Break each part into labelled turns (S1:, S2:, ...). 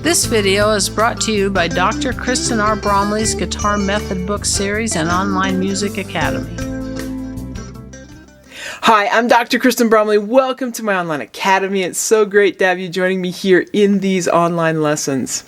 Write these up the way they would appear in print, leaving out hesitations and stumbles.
S1: This video is brought to you by Dr. Kristen R. Bromley's Guitar Method Book Series and Online Music Academy.
S2: Hi, I'm Dr. Kristen Bromley. Welcome to my online academy. It's so great to have you joining me here in these online lessons.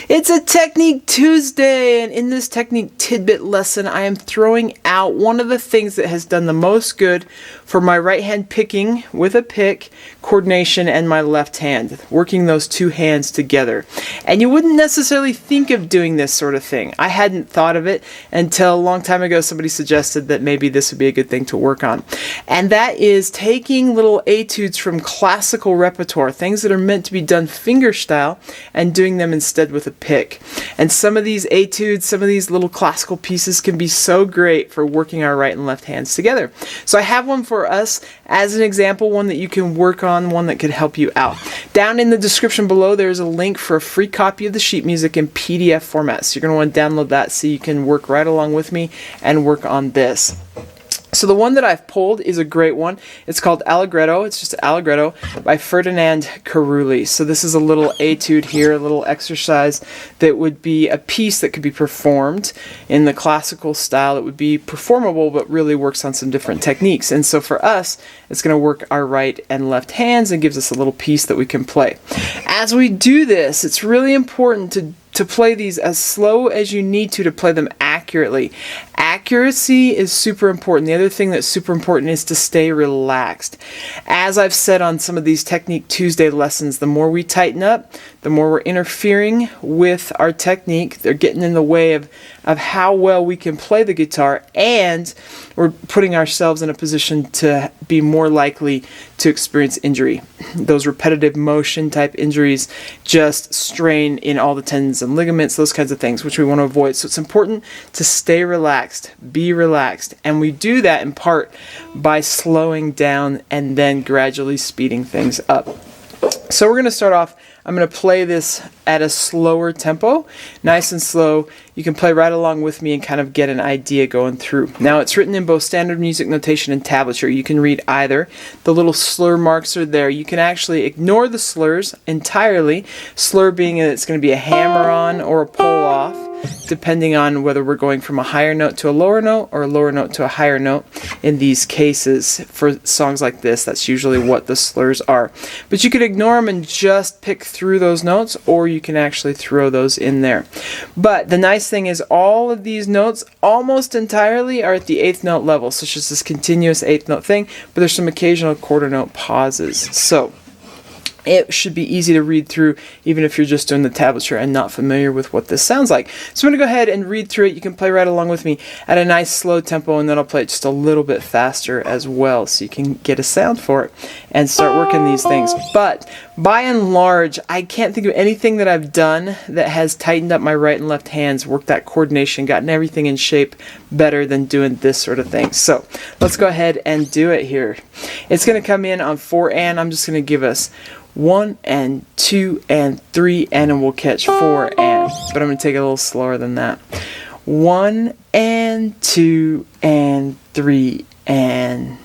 S2: It's a Technique Tuesday, and in this Technique Tidbit lesson, I am throwing out one of the things that has done the most good for my right hand picking with a pick, coordination, and my left hand, working those two hands together. And you wouldn't necessarily think of doing this sort of thing. I hadn't thought of it until a long time ago somebody suggested that maybe this would be a good thing to work on. And that is taking little etudes from classical repertoire, things that are meant to be done fingerstyle, and doing them instead with a pick. And some of these etudes, some of these little classical pieces can be so great for working our right and left hands together. So I have one for us as an example, one that you can work on, one that could help you out. Down in the description below, there's a link for a free copy of the sheet music in PDF format. So you're going to want to download that so you can work right along with me and work on this. So the one that I've pulled is a great one. It's called Allegretto. It's just Allegretto by Ferdinand Carulli. So this is a little etude here, a little exercise that would be a piece that could be performed in the classical style. It would be performable, but really works on some different techniques. And so for us, it's going to work our right and left hands and gives us a little piece that we can play. As we do this, it's really important to play these as slow as you need to play them accurately. Accuracy is super important. The other thing that's super important is to stay relaxed. As I've said on some of these Technique Tuesday lessons, the more we tighten up, the more we're interfering with our technique. They're getting in the way of how well we can play the guitar, and we're putting ourselves in a position to be more likely to experience injury. Those repetitive motion type injuries just strain in all the tendons and ligaments, those kinds of things, which we want to avoid. So it's important to stay relaxed, be relaxed, and we do that in part by slowing down and then gradually speeding things up. So we're going to start off. I'm going to play this at a slower tempo, nice and slow. You can play right along with me and kind of get an idea going through. Now it's written in both standard music notation and tablature. You can read either. The little slur marks are there. You can actually ignore the slurs entirely. Slur being that it's going to be a hammer-on or a pull-off, depending on whether we're going from a higher note to a lower note or a lower note to a higher note. In these cases, for songs like this, that's usually what the slurs are. But you could ignore them and just pick through those notes, or you can actually throw those in there. But the nice thing is all of these notes almost entirely are at the eighth note level, so it's just this continuous eighth note thing, but there's some occasional quarter note pauses. So it should be easy to read through even if you're just doing the tablature and not familiar with what this sounds like. So I'm going to go ahead and read through it. You can play right along with me at a nice slow tempo, and then I'll play it just a little bit faster as well so you can get a sound for it and start working these things. But by and large, I can't think of anything that I've done that has tightened up my right and left hands, worked that coordination, gotten everything in shape better than doing this sort of thing. So let's go ahead and do it here. It's going to come in on 4 and. I'm just going to give us 1 and 2 and 3 and we'll catch 4 and. But I'm going to take it a little slower than that. 1 and 2 and 3 and.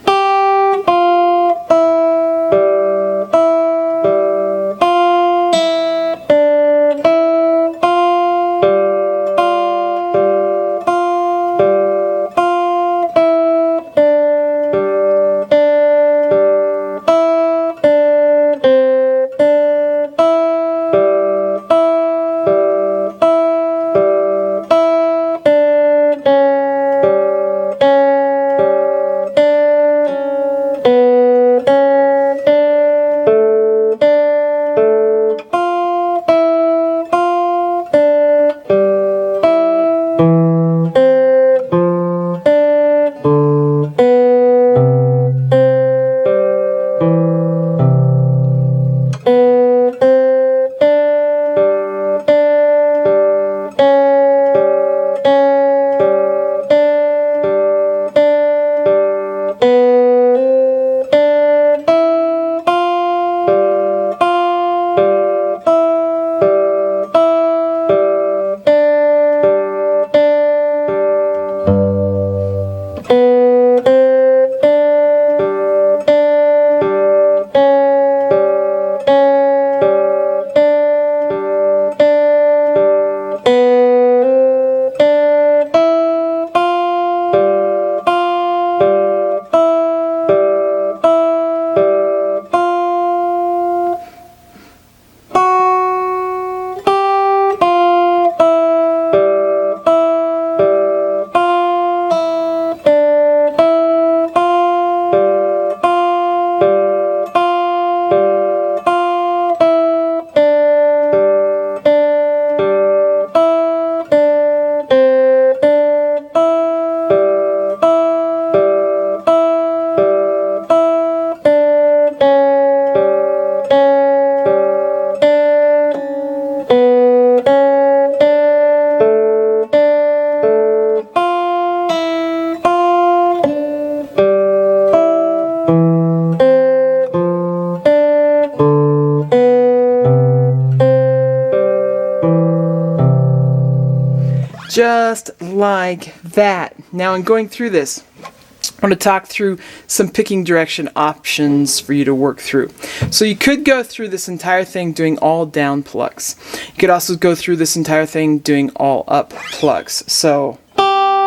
S2: just like that. Now in going through this, I want to talk through some picking direction options for you to work through. So you could go through this entire thing doing all down plucks. You could also go through this entire thing doing all up plucks. So all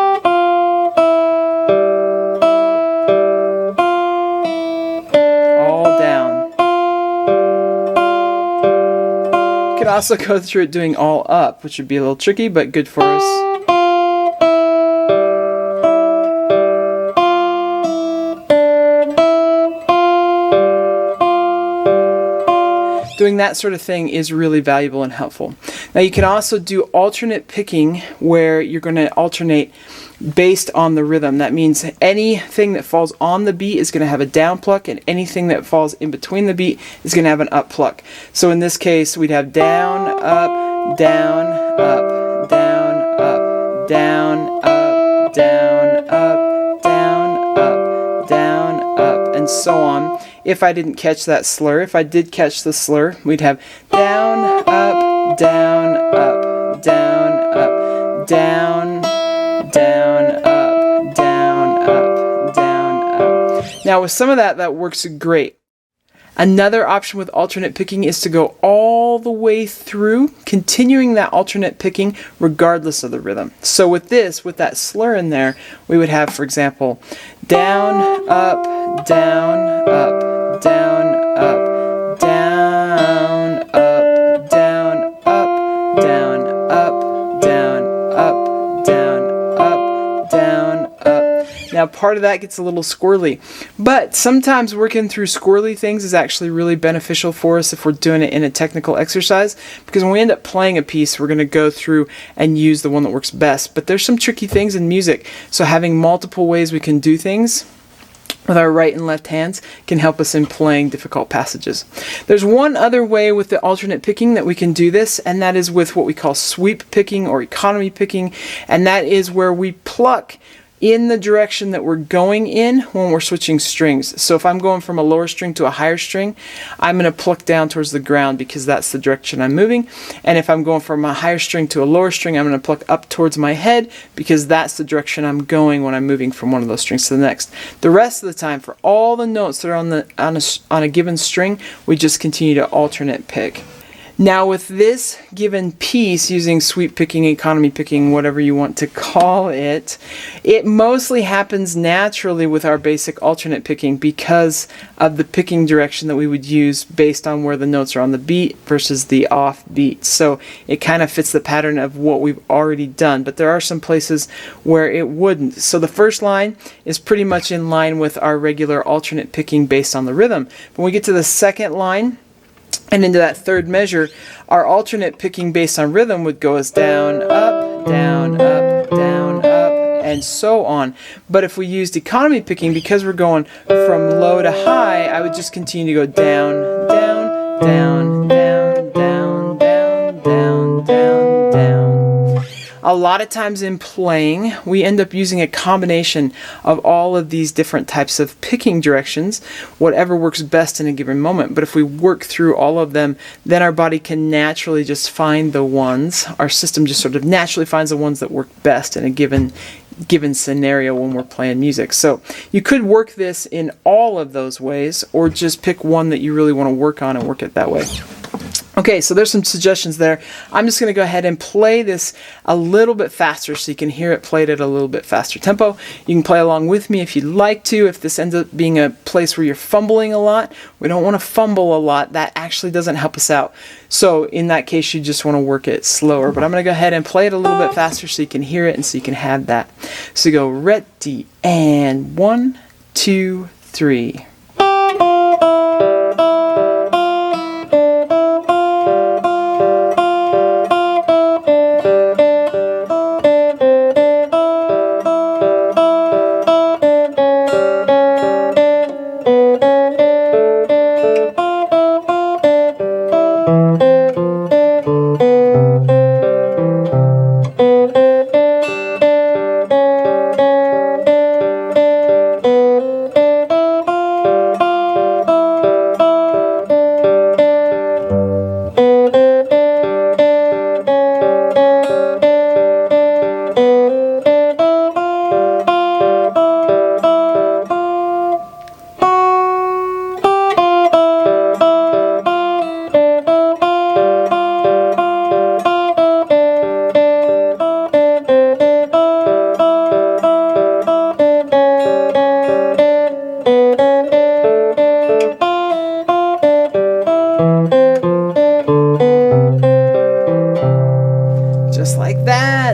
S2: down. You could also go through it doing all up, which would be a little tricky, but good for us. Doing that sort of thing is really valuable and helpful. Now you can also do alternate picking where you're going to alternate based on the rhythm. That means anything that falls on the beat is going to have a down pluck, and anything that falls in between the beat is going to have an up pluck. So in this case, we'd have down, up, down, up, down, up, down, up, down, up, down, up, down, up, and so on. If I didn't catch that slur, if I did catch the slur, we'd have down, up, down, up, down, up, down, down, up, down, up, down, up. Now with some of that works great. Another option with alternate picking is to go all the way through, continuing that alternate picking regardless of the rhythm. So with this, with that slur in there, we would have, for example, down, up, down, up, down, up, down, up, down, up, down, up, down, up, down, up, down, up. Now part of that gets a little squirrely, but sometimes working through squirrely things is actually really beneficial for us if we're doing it in a technical exercise, because when we end up playing a piece, we're going to go through and use the one that works best. But there's some tricky things in music, so having multiple ways we can do things with our right and left hands can help us in playing difficult passages. There's one other way with the alternate picking that we can do this, and that is with what we call sweep picking or economy picking, and that is where we pluck in the direction that we're going in when we're switching strings. So if I'm going from a lower string to a higher string, I'm going to pluck down towards the ground because that's the direction I'm moving. And if I'm going from a higher string to a lower string, I'm going to pluck up towards my head because that's the direction I'm going when I'm moving from one of those strings to the next. The rest of the time, for all the notes that are on a given string, we just continue to alternate pick. Now with this given piece, using sweep picking, economy picking, whatever you want to call it, it mostly happens naturally with our basic alternate picking because of the picking direction that we would use based on where the notes are on the beat versus the off beat. So it kind of fits the pattern of what we've already done, but there are some places where it wouldn't. So the first line is pretty much in line with our regular alternate picking based on the rhythm. When we get to the second line, and into that third measure, our alternate picking based on rhythm would go as down, up, down, up, down, up, and so on. But if we used economy picking, because we're going from low to high, I would just continue to go down, down, down, down, down, down, down, down, down. A lot of times in playing, we end up using a combination of all of these different types of picking directions, whatever works best in a given moment. But if we work through all of them, then our body can naturally just find the ones, our system just sort of naturally finds the ones that work best in a given scenario when we're playing music. So you could work this in all of those ways, or just pick one that you really want to work on and work it that way. Okay, so there's some suggestions there. I'm just going to go ahead and play this a little bit faster so you can hear it played at a little bit faster tempo. You can play along with me if you'd like to. If this ends up being a place where you're fumbling a lot, we don't want to fumble a lot. That actually doesn't help us out. So in that case, you just want to work it slower. But I'm going to go ahead and play it a little bit faster so you can hear it and so you can have that. So go ready, and 1, 2, 3.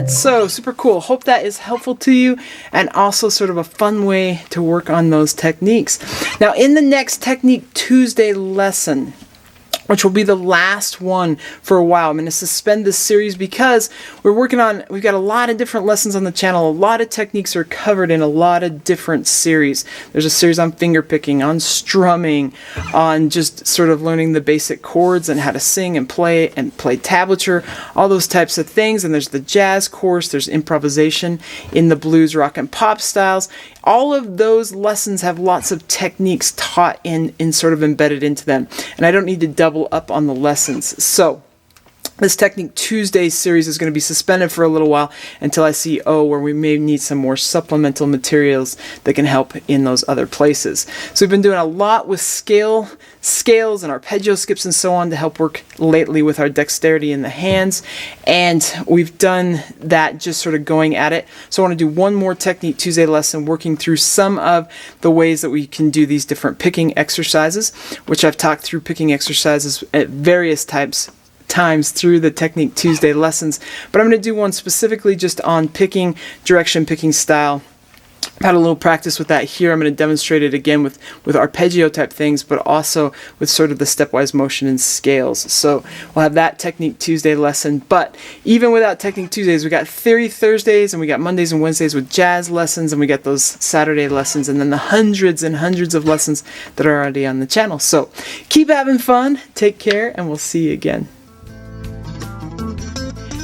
S2: that. So super cool. Hope that is helpful to you and also sort of a fun way to work on those techniques. Now in the next Technique Tuesday lesson, which will be the last one for a while, I'm going to suspend this series because we've got a lot of different lessons on the channel. A lot of techniques are covered in a lot of different series. There's a series on finger picking, on strumming, on just sort of learning the basic chords and how to sing and play tablature, all those types of things. And there's the jazz course, there's improvisation in the blues, rock, and pop styles. All of those lessons have lots of techniques taught in sort of embedded into them. And I don't need to double up on the lessons. So this Technique Tuesday series is going to be suspended for a little while until I see, where we may need some more supplemental materials that can help in those other places. So we've been doing a lot with scales and arpeggio skips and so on to help work lately with our dexterity in the hands. And we've done that just sort of going at it. So I want to do one more Technique Tuesday lesson working through some of the ways that we can do these different picking exercises, which I've talked through picking exercises at various times through the Technique Tuesday lessons, but I'm going to do one specifically just on picking, direction, picking style. I've had a little practice with that here. I'm going to demonstrate it again with arpeggio type things, but also with sort of the stepwise motion and scales. So we'll have that Technique Tuesday lesson, but even without Technique Tuesdays, we got Theory Thursdays, and we got Mondays and Wednesdays with jazz lessons, and we got those Saturday lessons, and then the hundreds and hundreds of lessons that are already on the channel. So keep having fun, take care, and we'll see you again.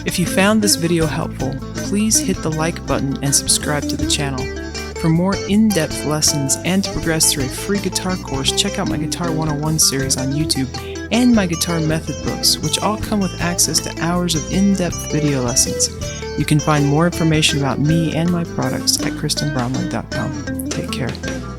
S2: If you found this video helpful, please hit the like button and subscribe to the channel. For more in-depth lessons and to progress through a free guitar course, check out my Guitar 101 series on YouTube and my guitar method books, which all come with access to hours of in-depth video lessons. You can find more information about me and my products at kristenbromley.com. Take care.